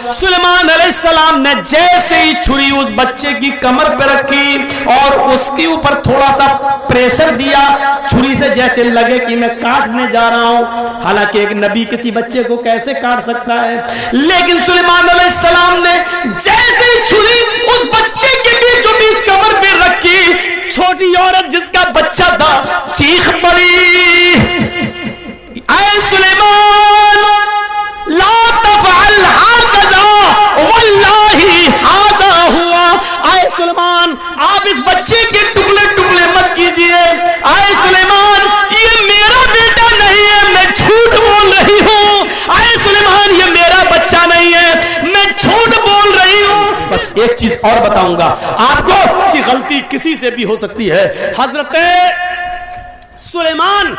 सुलेमान अलैहिस्सलाम ने जैसे ही छुरी उस बच्चे की कमर पे रखी और उसके ऊपर थोड़ा सा प्रेशर दिया, छुरी से जैसे लगे कि मैं काटने जा रहा हूं। हालांकि एक नबी किसी बच्चे को कैसे काट सकता है, लेकिन सुलेमान अलैहिस्सलाम ने जैसे ही छुरी उस बच्चे के बीचों बीच कमर पे रखी, छोटी औरत जिसका बच्चा था चीख पड़ी, ऐ सुलेमान ला तफअल हाकज़ा वल्लाही हाज़ा हुआ। ऐ सुलेमान आप इस बच्चे के टुकड़े टुकड़े मत कीजिए। ऐ सुलेमान ये मेरा बेटा नहीं है, मैं झूठ बोल रही हूँ। ऐ सुलेमान ये मेरा बच्चा नहीं है, मैं झूठ बोल रही हूँ। बस एक चीज और बताऊंगा आपको कि गलती किसी से भी हो सकती है। हजरत सुलेमान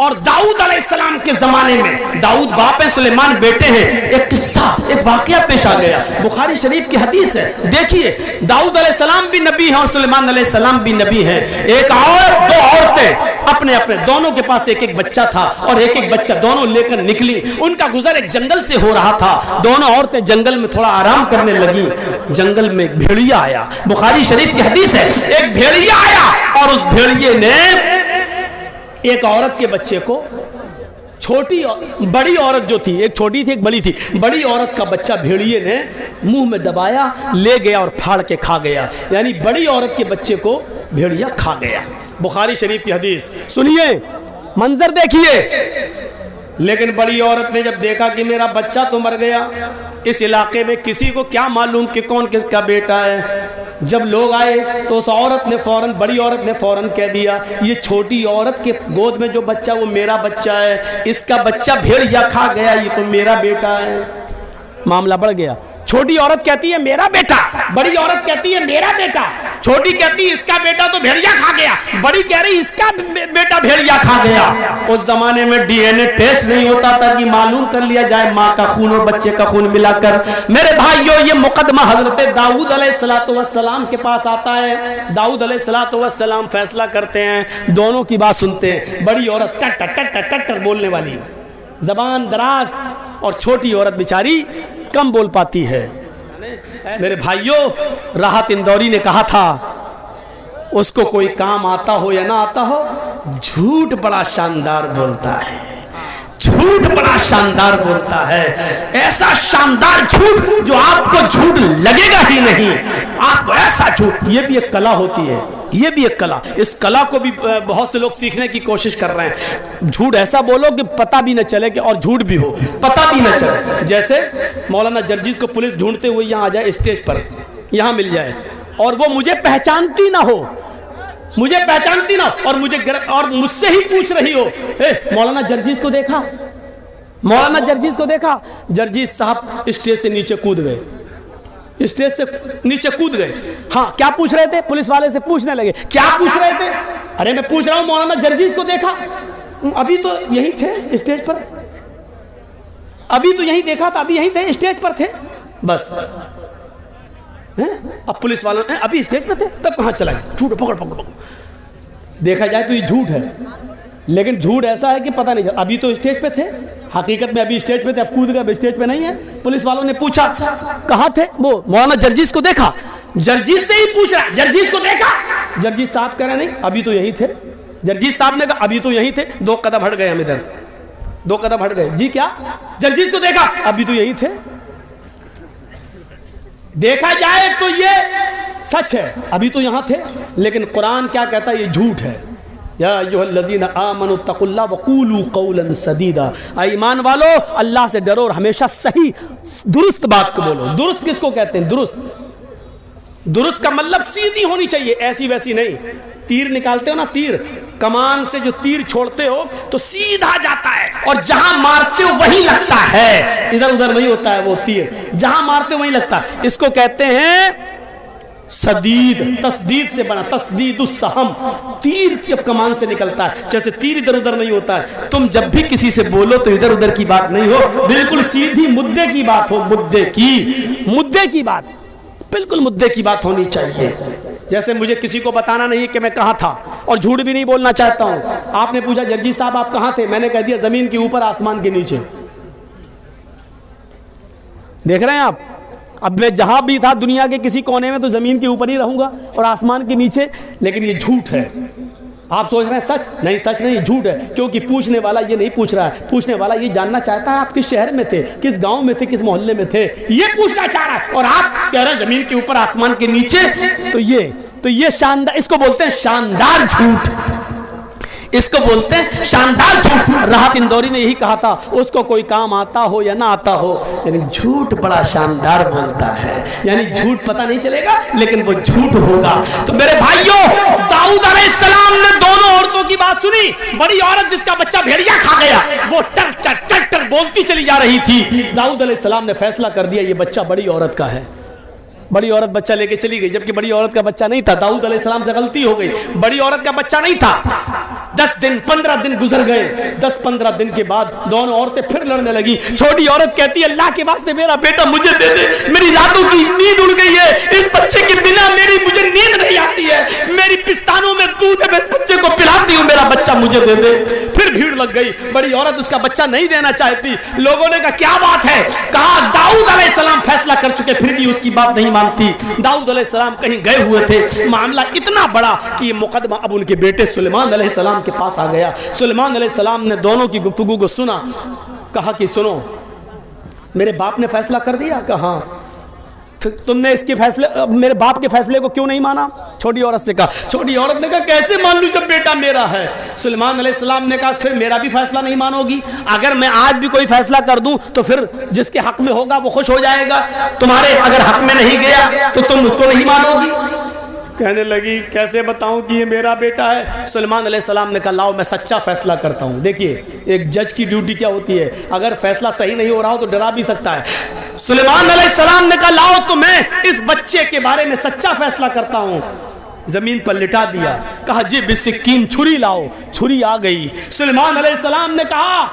और दाऊद अलैहिस्सलाम के जमाने में, दाऊद बाप है, सुलेमान बेटे हैं, एक किस्सा, एक वाकया पेश आ गया। बुखारी शरीफ की हदीस है। देखिए, दाऊद अलैहिस्सलाम भी नबी हैं और सुलेमान अलैहिस्सलाम भी नबी हैं। एक और दो औरतें अपने अपने दोनों के पास एक एक बच्चा था और एक एक बच्चा दोनों लेकर निकली। उनका गुजर एक जंगल से हो रहा था। दोनों औरतें जंगल में थोड़ा आराम करने लगी। जंगल में एक भेड़िया आया। बुखारी शरीफ की हदीस है, एक भेड़िया आया और उस भेड़िए ने एक औरत के बच्चे को, बड़ी औरत जो थी, एक छोटी थी एक बड़ी थी, बड़ी औरत का बच्चा भेड़िए ने मुंह में दबाया, ले गया और फाड़ के खा गया। यानी बड़ी औरत के बच्चे को भेड़िया खा गया। बुखारी शरीफ की हदीस सुनिए, मंजर देखिए। लेकिन बड़ी औरत ने जब देखा कि मेरा बच्चा तो मर गया, इस इलाके में किसी को क्या मालूम कि कौन किसका बेटा है। जब लोग आए तो उस औरत ने फौरन, बड़ी औरत ने फौरन कह दिया, ये छोटी औरत के गोद में जो बच्चा वो मेरा बच्चा है, इसका बच्चा भेड़िया खा गया, ये तो मेरा बेटा है। मामला बढ़ गया। छोटी औरत कहती है मेरा बेटा, बड़ी औरत कहती है मेरा बेटा, छोटी कहती है इसका बेटा तो भेड़िया खा गया, बड़ी कह रही इसका बेटा भेड़िया खा गया। उस जमाने में डीएनए टेस्ट नहीं होता था कि मालूम कर लिया जाए माँ का खून और बच्चे का खून मिलाकर। मेरे भाइयों, ये मुकदमा हजरत दाऊद अलैहिस्सलाम के पास आता है। दाऊद अलैहिस्सलाम फैसला करते हैं, दोनों की बात सुनते हैं। बड़ी औरत टट टट टट टट बोलने वाली, जबान दराज, और छोटी औरत बेचारी कम बोल पाती है। मेरे भाइयों, राहत इंदौरी ने कहा था, उसको कोई काम आता हो या ना आता हो, झूठ बड़ा शानदार बोलता है, झूठ बड़ा शानदार बोलता है। ऐसा शानदार झूठ जो आपको झूठ लगेगा ही नहीं, आपको ऐसा झूठ। ये भी एक कला होती है, ये भी एक कला। इस कला को भी बहुत से लोग सीखने की कोशिश कर रहे हैं। झूठ ऐसा बोलो कि पता भी न चले कि, और झूठ भी हो पता भी न चले। जैसे मौलाना जर्जीस को पुलिस ढूंढते हुए यहाँ आ जाए, स्टेज पर यहाँ मिल जाए, और वो मुझे पहचानती ना हो, मुझे पहचानती ना, और और मुझसे ही पूछ रही हो, मौलाना जर्जीस को देखा, मौलाना जर्जीस को देखा। जर्जीस साहब स्टेज से नीचे कूद गए, स्टेज से नीचे कूद गए। हाँ, क्या पूछ रहे थे? पुलिस वाले से पूछने लगे, क्या पूछ रहे थे? अरे मैं पूछ रहा हूं मौलाना जर्जीस को देखा? अभी तो यही थे स्टेज पर, अभी तो यही देखा था, अभी यही थे, स्टेज पर थे। बस अब पुलिस वालों ने अभी स्टेज पर थे, तब कहां चला गया? झूठ, पकड़ पकड़ पकड़। देखा जाए तो ये झूठ है, लेकिन झूठ ऐसा है कि पता नहीं, अभी तो स्टेज पे थे, हकीकत में अभी स्टेज पे थे, अब कूद गए, स्टेज पे नहीं है। पुलिस वालों ने पूछा कहां थे? वो मौलाना जर्जीस को देखा। जर्जीस से ही पूछ रहा, जर्जीस को देखा? जर्जीस साहब कह रहे नहीं, अभी तो यही थे। जर्जीस साहब ने कहा अभी तो यही थे, 2 कदम हट गए, हम इधर 2 कदम हट गए। जी क्या? जर्जीस को देखा? अभी तो यही थे। देखा जाए तो ये सच है, अभी तो यहां थे, लेकिन कुरान क्या कहता है? ये झूठ है। या अय्युहल्लज़ीना आमनु तक़ुल्लाह वक़ूलू क़ौलन सदीदा, ईमान वालो अल्लाह से डरो और हमेशा सही दुरुस्त बात को बोलो। दुरुस्त किसको कहते हैं? दुरुस्त, दुरुस्त का मतलब सीधी होनी चाहिए, ऐसी वैसी नहीं। तीर निकालते हो ना, तीर, कमान से जो तीर छोड़ते हो तो सीधा जाता है, और जहां मारते हो वहीं लगता है, इधर उधर नहीं होता है वो तीर, जहां मारते हो वहीं लगता है। इसको कहते हैं सदीद, तस्दीद से बना, तस्दीदुस सहम। तीर जब कमान से निकलता है, जैसे तीर इधर उधर नहीं होता है। तुम जब भी किसी से बोलो तो इधर उधर की बात नहीं हो, बिल्कुल सीधी मुद्दे की बात हो, मुद्दे की बात, बिल्कुल मुद्दे की बात होनी चाहिए। जैसे मुझे किसी को बताना नहीं कि मैं कहां था, और झूठ भी नहीं बोलना चाहता हूं। आपने पूछा जर्जी साहब आप कहां थे? मैंने कह दिया जमीन के ऊपर, आसमान के नीचे। देख रहे हैं आप। अब मैं जहां भी था दुनिया के किसी कोने में तो जमीन के ऊपर ही रहूंगा और आसमान के नीचे, लेकिन ये झूठ है। आप सोच रहे हैं सच, नहीं सच नहीं, झूठ है। क्योंकि पूछने वाला ये नहीं पूछ रहा है, पूछने वाला ये जानना चाहता है आप किस शहर में थे, किस गांव में थे, किस मोहल्ले में थे, ये पूछना चाह रहा है। और आप कह रहे हैं जमीन के ऊपर आसमान के नीचे। तो ये शानदार, इसको बोलते हैं शानदार झूठ, इसको बोलते हैं शानदार झूठ। राहत इंदौरी ने यही कहा था, उसको कोई काम आता हो या ना आता हो, लेकिन झूठ बड़ा शानदार बोलता है। यानी झूठ पता नहीं चलेगा लेकिन वो झूठ होगा। तो मेरे भाइयों, दाऊद अलैहिस्सलाम ने दोनों औरतों की बात सुनी। बड़ी औरत जिसका बच्चा भेड़िया खा गया, वो टर टर टर टर बोलती चली जा रही थी। दाऊद अलैहिस्सलाम ने फैसला कर दिया ये बच्चा बड़ी औरत का है। बड़ी औरत बच्चा लेके चली गई, जबकि बड़ी औरत का बच्चा नहीं था। दाऊद अलैहिस्सलाम से गलती हो गई, बड़ी औरत का बच्चा नहीं था। 10 दिन 15 दिन गुजर गए। 10-15 दिन के बाद दोनों औरतें फिर लड़ने लगी। छोटी औरत कहती है अल्लाह के वास्ते मेरा बेटा मुझे दे दे, मेरी रातों की नींद उड़ गई है, इस बच्चे के बिना मुझे नींद नहीं आती है, मेरी पिस्तानों में दूध है, मैं इस बच्चे को पिलाती हूँ, मेरा बच्चा मुझे दे दे। फिर भीड़ लग गई, बड़ी औरत उसका बच्चा नहीं देना चाहती। लोगों ने कहा क्या बात है, कहा दाऊद अलैहिस्सलाम फैसला कर चुके फिर भी उसकी बात नहीं मानती। दाऊद अलैहिस्सलाम कहीं गए हुए थे, मामला इतना बड़ा कि ये मुकदमा अब उनके बेटे सुलेमान अलैहिस्सलाम के पास आ गया। सुलेमान अलैहिस्सलाम ने दोनों की गुफ्तगू को सुना, कहा कि सुनो मेरे बाप ने फैसला कर दिया। कहा तुमने इसके फैसले, मेरे बाप के फैसले को क्यों नहीं माना? छोटी औरत से कहा। छोटी औरत ने कहा कैसे मान लूं जब बेटा मेरा है? सुलेमान अलैहिस्सलाम ने कहा फिर मेरा भी फैसला नहीं मानोगी? अगर मैं आज भी कोई फैसला कर दूं तो फिर जिसके हक में होगा वो खुश हो जाएगा, तुम्हारे अगर हक में नहीं गया तो तुम उसको नहीं मानोगी। कहने लगी कैसे बताऊं कि ये मेरा बेटा है? सुलेमान अलैहिस्सलाम ने कहा लाओ मैं सच्चा फैसला करता हूं। देखिए एक जज की ड्यूटी क्या होती है, अगर फैसला सही नहीं हो रहा हो तो डरा भी सकता है। सुलेमान अलैहिस्सलाम ने कहा लाओ तो मैं इस बच्चे के बारे में सच्चा फैसला करता हूं। जमीन पर लिटा दिया, कहा जी बिस्किन छुरी लाओ। छुरी आ गई। सुलेमान अलैहिस्सलाम ने कहा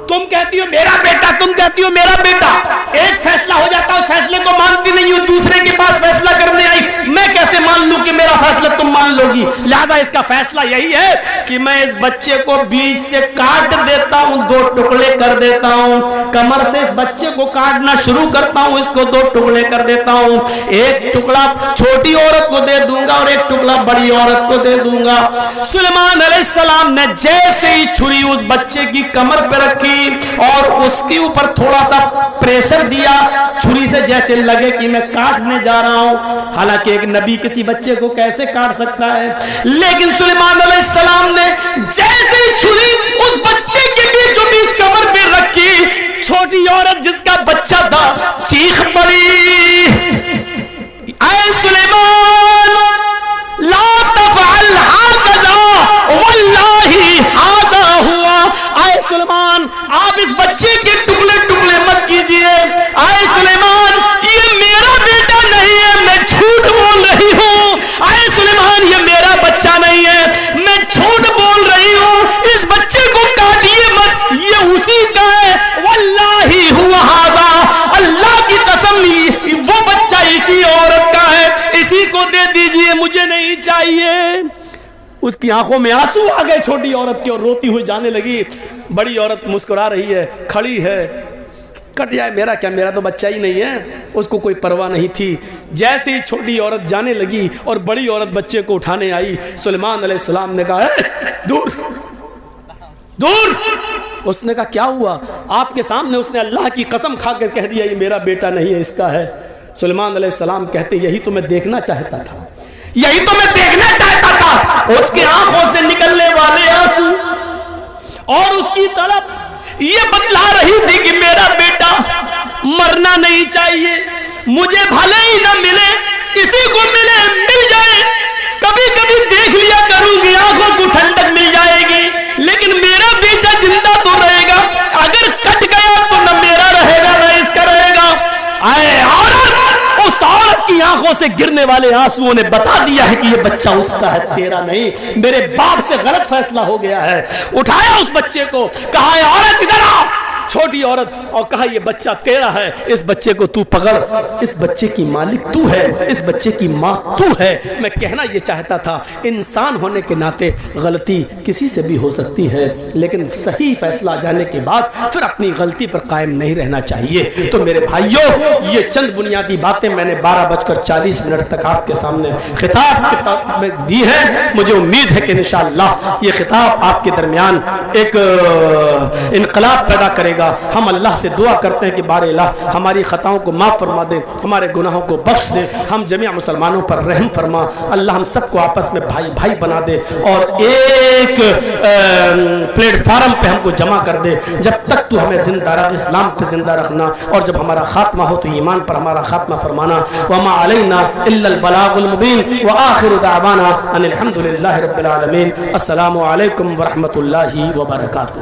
तुम कहती हो मेरा बेटा, तुम कहती हो मेरा बेटा, एक फैसला हो जाता है, उस फैसले को मानती नहीं हो, दूसरे के पास फैसला करने आई, मैं कैसे मान लूं कि मेरा फैसला तुम मान लोगी? लिहाजा इसका फैसला यही है कि मैं इस बच्चे को बीच से काट देता हूं, 2 टुकड़े कर देता हूं, कमर से इस बच्चे को काटना शुरू करता हूं, इसको 2 टुकड़े कर देता हूं, एक टुकड़ा छोटी औरत को दे दूंगा और एक टुकड़ा बड़ी औरत को दे दूंगा। सुलेमान अलैहिस्सलाम ने जैसे ही छुरी उस बच्चे की कमर पर रखी और उसके ऊपर थोड़ा सा प्रेशर दिया, छुरी से जैसे लगे कि मैं काटने जा रहा हूं। हालांकि एक नबी किसी बच्चे को कैसे काट सकता है, लेकिन सुलेमान अलैहिस्सलाम ने जैसे ही छुरी उस बच्चे के बीचों बीच कमर पे रखी, छोटी औरत जिसका बच्चा था चीख पड़ी, ऐ सुलेमान ला तफअल हाकज़ा वल्लाही हाज़ा हुआ। आए सुलेमान आप इस बच्चे के टुकड़े टुकड़े मत कीजिए। आए सुलेमान ये मेरा बेटा नहीं है, मैं झूठ बोल रही हूँ। आए सुलेमान ये मेरा बच्चा नहीं है, मैं झूठ बोल रही हूँ, इस बच्चे को काटिए मत, ये उसी का है। वल्लाही हुआ हाज़ा, अल्लाह की कसम वो बच्चा इसी औरत का है, इसी को दे दीजिए, मुझे नहीं चाहिए। उसकी आंखों में आंसू आ गए छोटी औरत के और रोती हुई जाने लगी। बड़ी औरत मुस्कुरा रही है, खड़ी है, कट जाए मेरा क्या, मेरा तो बच्चा ही नहीं है, उसको कोई परवाह नहीं थी। जैसे ही छोटी औरत जाने लगी और बड़ी औरत बच्चे को उठाने आई, सुलेमान अलैहिस्सलाम ने कहा दूर दूर। उसने कहा क्या हुआ? आपके सामने उसने अल्लाह की कसम खाकर कह दिया ये मेरा बेटा नहीं है, इसका है। सुलेमान अलैहिस्सलाम कहते यही तो मैं देखना चाहता था, यही तो मैं देखना चाहता था। उसकी आंखों से निकलने वाले आंसू और उसकी तड़प ये बतला रही थी कि मेरा बेटा मरना नहीं चाहिए, मुझे भले ही ना मिले, किसी को मिले मिल जाए, कभी कभी देख लिया करूंगी, आंखों को ठंडक मिल जाएगी, लेकिन मेरा बेटा जिंदा तो रहेगा, अगर कट गया तो न मेरा रहेगा न इसका रहेगा। आए औरत, उस औरत की आंखों से गिरने वाले आंसुओं ने बता दिया है कि ये बच्चा उसका है, तेरा नहीं, मेरे बाप से गलत फैसला हो गया है। उठाया उस बच्चे को, कहा औरत इधर आओ, छोटी औरत, और कहा ये बच्चा तेरा है, इस बच्चे को तू पकड़, इस बच्चे की मालिक तू है, इस बच्चे की माँ तू है। मैं कहना ये चाहता था, इंसान होने के नाते गलती किसी से भी हो सकती है, लेकिन सही फैसला जाने के बाद फिर अपनी गलती पर कायम नहीं रहना चाहिए। तो मेरे भाइयों, ये चंद बुनियादी बातें मैंने 12:40 तक आपके सामने खिताब में दी है। मुझे उम्मीद है कि इंशाअल्लाह ये खिताब आपके दरमियान एक इनकलाब पैदा करेगा। हम अल्लाह से दुआ करते हैं कि बारे अल्लाह हमारी खताओं को माफ़ फरमा दे, हमारे गुनाहों को बख्श दे, हम जमीआ मुसलमानों पर रहम फरमा। अल्लाह हम सबको आपस में भाई भाई बना दे और एक प्लेटफार्म पे हमको जमा कर दे। जब तक तू हमें जिंदा रख, इस्लाम पे जिंदा रखना, और जब हमारा खात्मा हो तो ईमान पर हमारा खात्मा फरमाना। वमा अलैना इल्लल बलागुल मुबीन व आखिरु दावाना अनिल हम्दुलिल्लाहि रब्बिल आलमीन। अस्सलामु अलैकुम व रहमतुल्लाहि व बरकातुहू।